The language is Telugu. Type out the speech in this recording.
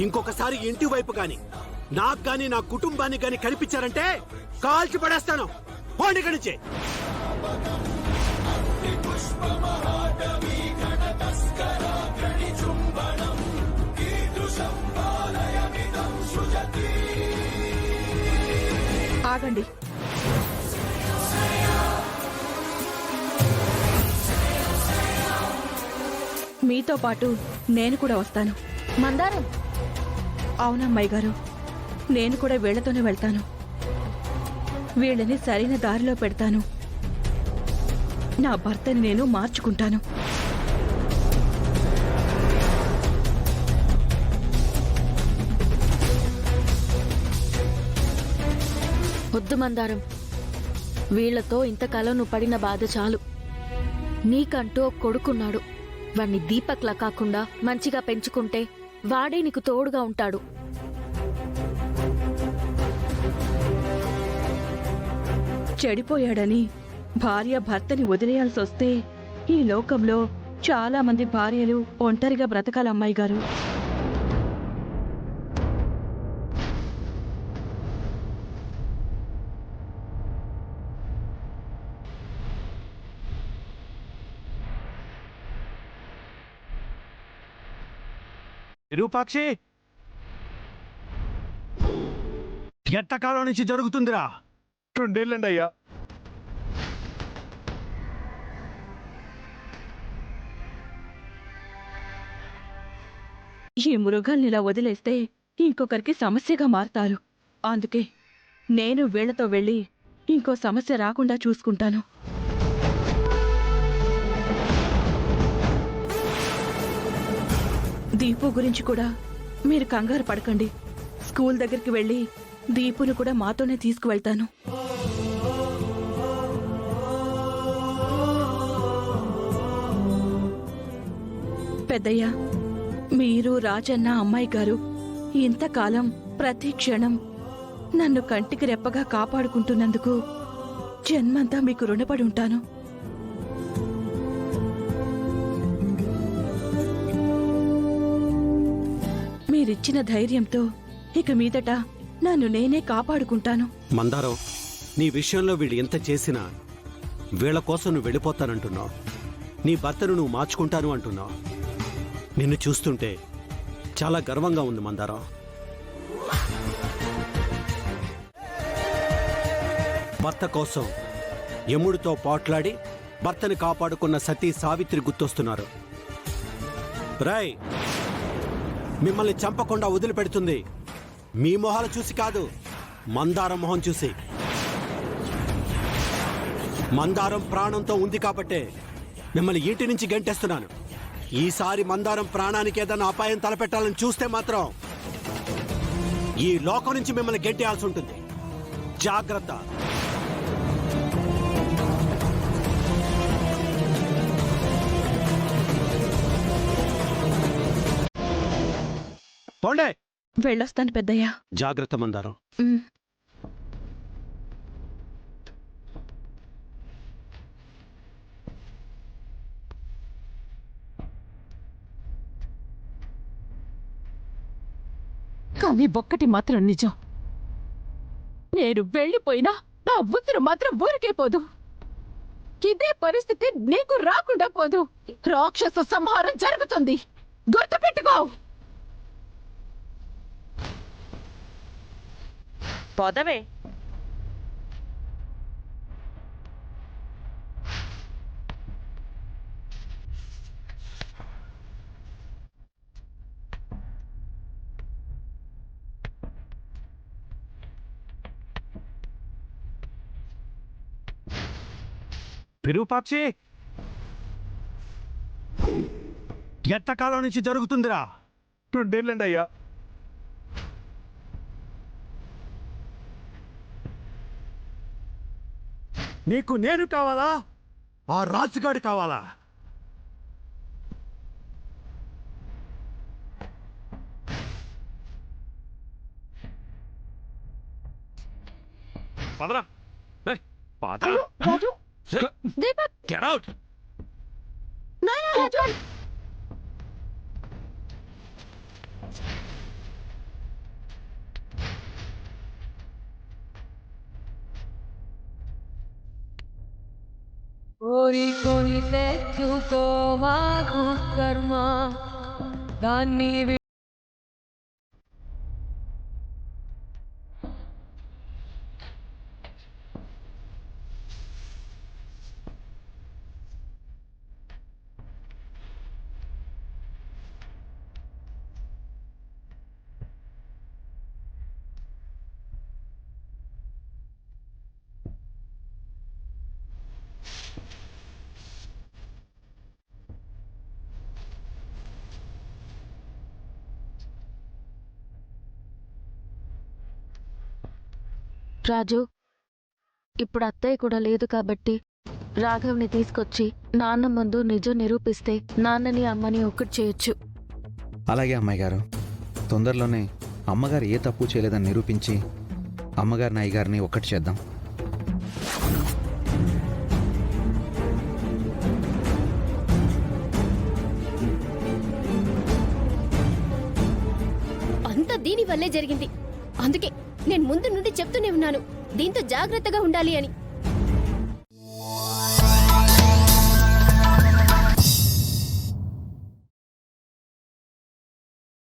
ఇంకొకసారి ఇంటి వైపు గాని నాకు గాని నా కుటుంబానికి గాని కనిపించారంటే కాల్చి పడేస్తాను. పోండి ఇక్కడి నుంచి. ఆగండి. మీతో పాటు నేను కూడా వస్తాను. మందారం. అవునమ్మాయి గారు, నేను కూడా వీళ్లతోనే వెళ్తాను. వీళ్ళని సరైన దారిలో పెడతాను. నా భర్తని నేను మార్చుకుంటాను. వద్దు మందారం, వీళ్లతో ఇంతకాలం నువ్వు పడిన బాధ చాలు. నీకంటూ ఒక కొడుకున్నాడు. వాణ్ణి దీపక్లా కాకుండా మంచిగా పెంచుకుంటే వాడే నీకు తోడుగా ఉంటాడు. చెడిపోయాడని భార్య భర్తని వదిలేయాల్సి వస్తే ఈ లోకంలో చాలా మంది భార్యలు ఒంటరిగా బ్రతకాలి అమ్మాయి గారు. విరూపాక్షి, ఎంతకాలం నుంచి జరుగుతుందిరా? 2 ఏళ్ళండి అయ్యా. ఈ మృగాల్ని ఇలా వదిలేస్తే ఇంకొకరికి సమస్యగా మారతారు. అందుకే నేను వీళ్లతో వెళ్ళి ఇంకో సమస్య రాకుండా చూసుకుంటాను. దీపు గురించి కూడా మీరు కంగారు పడకండి. స్కూల్ దగ్గరికి వెళ్ళి దీపును కూడా మాతోనే తీసుకువెళ్తాను. పెద్దయ్య, మీరు రాజన్న అమ్మాయి గారు ఇంతకాలం ప్రతి క్షణం నన్ను కంటికి రెప్పగా కాపాడుకుంటున్నందుకు జన్మంతా మీకు రుణపడి ఉంటాను. మీరిచ్చిన ధైర్యంతో ఇక మీదట నన్ను నేనే కాపాడుకుంటాను. మందారం, నీ విషయంలో వీళ్ళు ఎంత చేసినా వీళ్ళ కోసం నువ్వు వెళ్ళిపోతానంటున్నావు. నీ భర్తను నువ్వు మార్చుకుంటాను అంటున్నావు. నిన్ను చూస్తుంటే చాలా గర్వంగా ఉంది మందారం. భర్త కోసం యముడితో పోట్లాడి భర్తని కాపాడుకున్న సతీ సావిత్రి గుర్తొస్తున్నారు. రాయ్, మిమ్మల్ని చంపకుండా వదిలిపెడుతుంది మీ మొహాలు చూసి కాదు, మందారం మొహం చూసి. మందారం ప్రాణంతో ఉంది కాబట్టే మిమ్మల్ని ఇంటి నుంచి గంటేస్తున్నాను. ఈసారి మందారం ప్రాణానికి ఏదైనా అపాయం తలపెట్టాలని చూస్తే మాత్రం ఈ లోకం నుంచి మిమ్మల్ని గెంటేయాల్సి ఉంటుంది. జాగ్రత్త. పోండే. వెళ్ళొస్తాను పెద్దయ్యా. జాగ్రత్త మందారం. కానీ ఒక్కటి మాత్రం నిజం, నేను వెళ్ళిపోయినా నా ఉసురు మాత్రం ఊరికే పోదు. ఇదే పరిస్థితి నీకు రాకుండా పోదు. రాక్షస సంహారం జరుగుతుంది, గుర్తుపెట్టుకో. పోదవే. విరూపాక్షి, ఎంతకాలం నుంచి జరుగుతుందిరా? 2 ఏళ్ళండి అయ్యా. నీకు నేను కావాలా, ఆ రాజుగాడు కావాలా? పదరా. పదరా. రాజు, దీపక్, Get out. రాజు. కోరికొని తెచ్చుకోవాకు కర్మ దాన్ని రాజు, ఇప్పుడు అత్తయ్య కూడా లేదు కాబట్టి రాఘవ్ని తీసుకొచ్చి నాన్న ముందు నిజం నిరూపిస్తే నాన్నని అమ్మని ఒక్కటి చేయొచ్చు. అలాగే అమ్మాయి గారు, తొందరలోనే అమ్మగారు ఏ తప్పు చేయలేదని నిరూపించి అమ్మగారిని అయ్యగారిని ఒక్కటి చేద్దాం. అంతా దీని వల్లే జరిగింది. అందుకే నేను ముందు నుండి చెప్తూనే ఉన్నాను దీంతో జాగ్రత్తగా ఉండాలి అని.